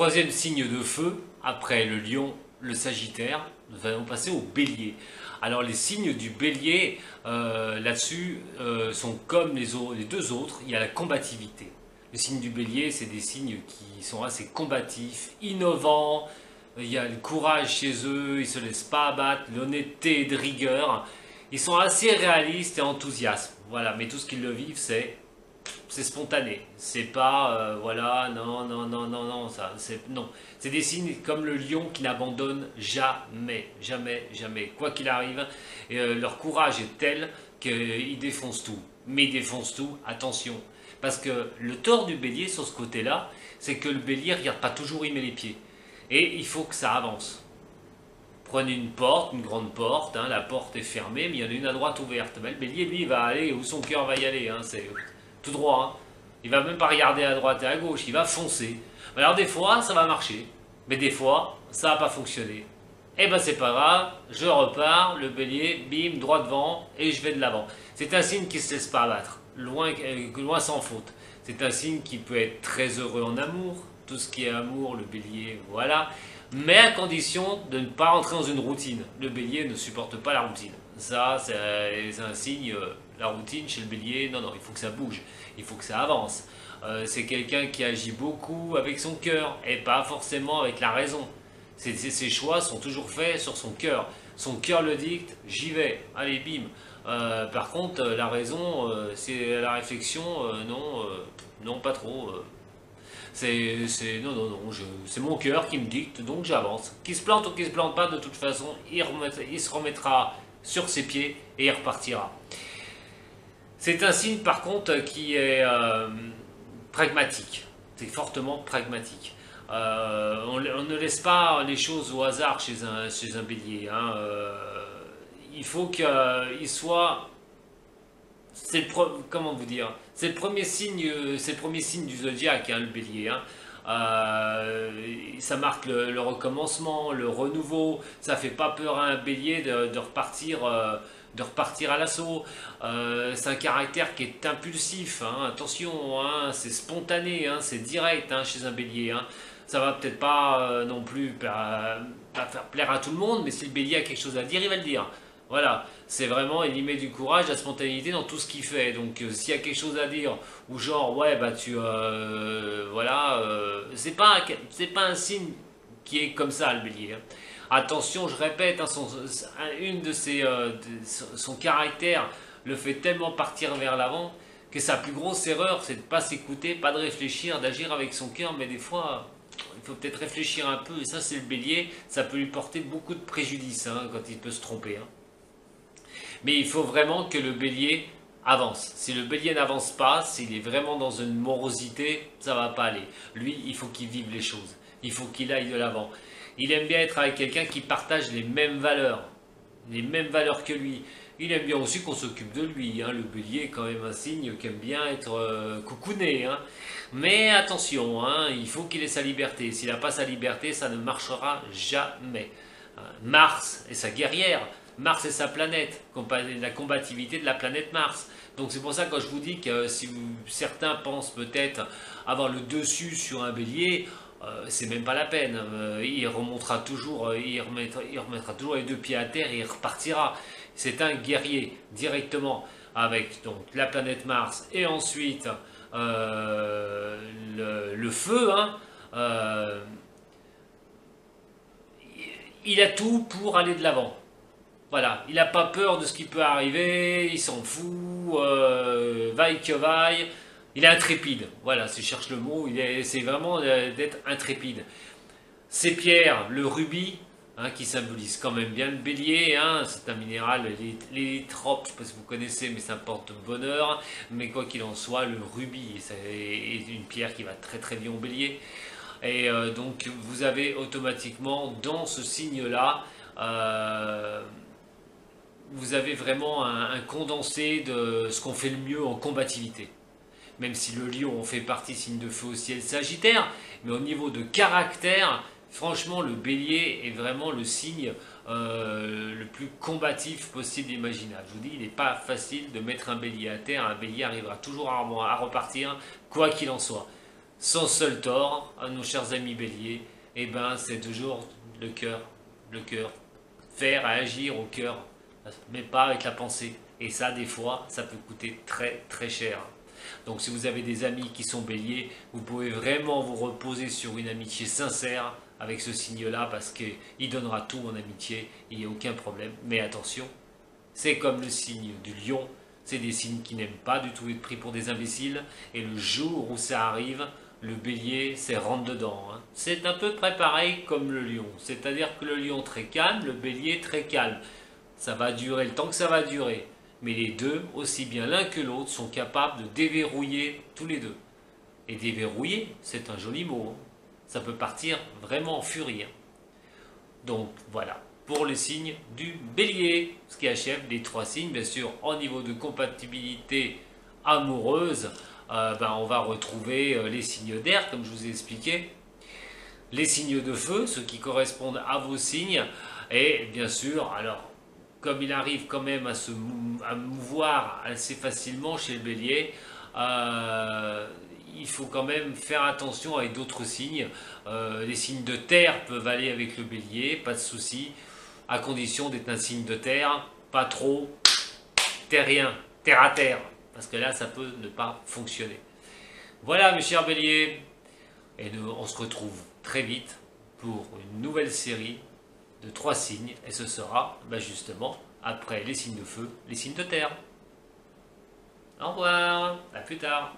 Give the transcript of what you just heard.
Troisième signe de feu, après le lion, le sagittaire, nous allons passer au bélier. Alors les signes du bélier, là-dessus, sont comme les deux autres, il y a la combativité. Les signes du bélier, c'est des signes qui sont assez combatifs, innovants, il y a le courage chez eux, ils ne se laissent pas abattre, l'honnêteté de rigueur. Ils sont assez réalistes et enthousiastes. Voilà, mais tout ce qu'ils le vivent, c'est spontané. C'est pas, voilà, non, non, non, non, non, ça, c'est, non. C'est des signes comme le lion qui n'abandonne jamais, jamais, jamais, quoi qu'il arrive. Et, leur courage est tel qu'ils défoncent tout. Mais ils défoncent tout, attention. Parce que le tort du bélier sur ce côté-là, c'est que le bélier ne regarde pas toujours où il met les pieds. Et il faut que ça avance. Prenez une porte, une grande porte, hein, la porte est fermée, mais il y en a une à droite ouverte. Mais le bélier, lui, il va aller où son cœur va y aller, hein, c'est tout droit. Hein. Il va même pas regarder à droite et à gauche, il va foncer. Alors des fois, ça va marcher, mais des fois, ça va pas fonctionner. Eh ben c'est pas grave, je repars, le bélier, bim, droit devant, et je vais de l'avant. C'est un signe qui ne se laisse pas abattre, loin sans faute. C'est un signe qui peut être très heureux en amour, tout ce qui est amour, le bélier, voilà. Mais à condition de ne pas rentrer dans une routine. Le bélier ne supporte pas la routine. Ça, c'est un signe, la routine chez le bélier, non, non, il faut que ça bouge, il faut que ça avance. C'est quelqu'un qui agit beaucoup avec son cœur et pas forcément avec la raison. Ses choix sont toujours faits sur son cœur. Son cœur le dicte, j'y vais, allez, bim. Par contre, la raison, c'est la réflexion, non, non, pas trop. Non, non, non, c'est mon cœur qui me dicte, donc j'avance. Qu'il se plante ou qu'il se plante pas, de toute façon, il se remettra sur ses pieds et il repartira. C'est un signe, par contre, qui est pragmatique. C'est fortement pragmatique. On ne laisse pas les choses au hasard chez un bélier. Hein. Il faut qu'il soit... comment vous dire, c'est le premier signe du zodiaque, hein, le bélier. Hein. Ça marque le recommencement, le renouveau. Ça fait pas peur à un bélier de repartir à l'assaut. C'est un caractère qui est impulsif. Hein, attention, hein, c'est spontané, hein, c'est direct, hein, chez un bélier. Hein. Ça va peut-être pas non plus pas faire plaire à tout le monde, mais si le bélier a quelque chose à dire, il va le dire. Voilà, c'est vraiment, il y met du courage, de la spontanéité dans tout ce qu'il fait. Donc s'il y a quelque chose à dire, ou genre, ouais, bah voilà, c'est pas un signe qui est comme ça, le bélier. Hein. Attention, je répète, hein, son caractère le fait tellement partir vers l'avant que sa plus grosse erreur, c'est de ne pas s'écouter, pas de réfléchir, d'agir avec son cœur, mais des fois... Il faut peut-être réfléchir un peu, et ça c'est le bélier, ça peut lui porter beaucoup de préjudice, hein, quand il peut se tromper. Hein. Mais il faut vraiment que le bélier avance. Si le bélier n'avance pas, s'il est vraiment dans une morosité, ça ne va pas aller. Lui, il faut qu'il vive les choses, il faut qu'il aille de l'avant. Il aime bien être avec quelqu'un qui partage les mêmes valeurs que lui. Il aime bien aussi qu'on s'occupe de lui. Hein. Le bélier est quand même un signe qui aime bien être coucouné. Hein. Mais attention, hein, il faut qu'il ait sa liberté. S'il n'a pas sa liberté, ça ne marchera jamais. Mars est sa guerrière. Mars est sa planète. La combativité de la planète Mars. Donc c'est pour ça que quand je vous dis que si certains pensent peut-être avoir le dessus sur un bélier, c'est même pas la peine. Il remontera toujours, il remettra toujours les deux pieds à terre et il repartira. C'est un guerrier directement avec donc la planète Mars et ensuite le feu. Hein, il a tout pour aller de l'avant. Voilà, il n'a pas peur de ce qui peut arriver, il s'en fout, vaille que vaille. Il est intrépide, voilà, si je cherche le mot, c'est vraiment d'être intrépide. Ces pierres, le rubis, hein, qui symbolise quand même bien le bélier, hein, c'est un minéral, l'élytrope, je ne sais pas si vous connaissez, mais ça porte bonheur. Mais quoi qu'il en soit, le rubis est une pierre qui va très très bien au bélier. Et donc vous avez automatiquement dans ce signe-là, vous avez vraiment un condensé de ce qu'on fait le mieux en combativité. Même si le lion fait partie signe de feu aussi et le sagittaire, mais au niveau de caractère, franchement le bélier est vraiment le signe le plus combatif possible imaginable. Je vous dis, il n'est pas facile de mettre un bélier à terre, un bélier arrivera toujours à repartir, quoi qu'il en soit. Son seul tort, à nos chers amis béliers, eh ben, c'est toujours le cœur. Le cœur. Faire agir au cœur, mais pas avec la pensée. Et ça, des fois, ça peut coûter très très cher. Donc si vous avez des amis qui sont béliers, vous pouvez vraiment vous reposer sur une amitié sincère avec ce signe-là, parce qu'il donnera tout en amitié, il n'y a aucun problème. Mais attention, c'est comme le signe du lion, c'est des signes qui n'aiment pas du tout être pris pour des imbéciles, et le jour où ça arrive, le bélier, c'est rentre dedans. Hein. C'est un peu près pareil comme le lion, c'est-à-dire que le lion très calme, le bélier très calme. Ça va durer le temps que ça va durer. Mais les deux, aussi bien l'un que l'autre, sont capables de déverrouiller tous les deux. Et déverrouiller, c'est un joli mot. Hein. Ça peut partir vraiment en furie. Hein. Donc voilà, pour le signe du bélier, ce qui achève les 3 signes, bien sûr, au niveau de compatibilité amoureuse, on va retrouver les signes d'air, comme je vous ai expliqué, les signes de feu, ceux qui correspondent à vos signes, et bien sûr, alors, comme il arrive quand même à mouvoir assez facilement chez le bélier, il faut quand même faire attention avec d'autres signes. Les signes de terre peuvent aller avec le bélier, pas de souci, à condition d'être un signe de terre, pas trop terrien, terre à terre, parce que là ça peut ne pas fonctionner. Voilà mes chers béliers, et on se retrouve très vite pour une nouvelle série de 3 signes, et ce sera justement après les signes de feu, les signes de terre. Au revoir, à plus tard.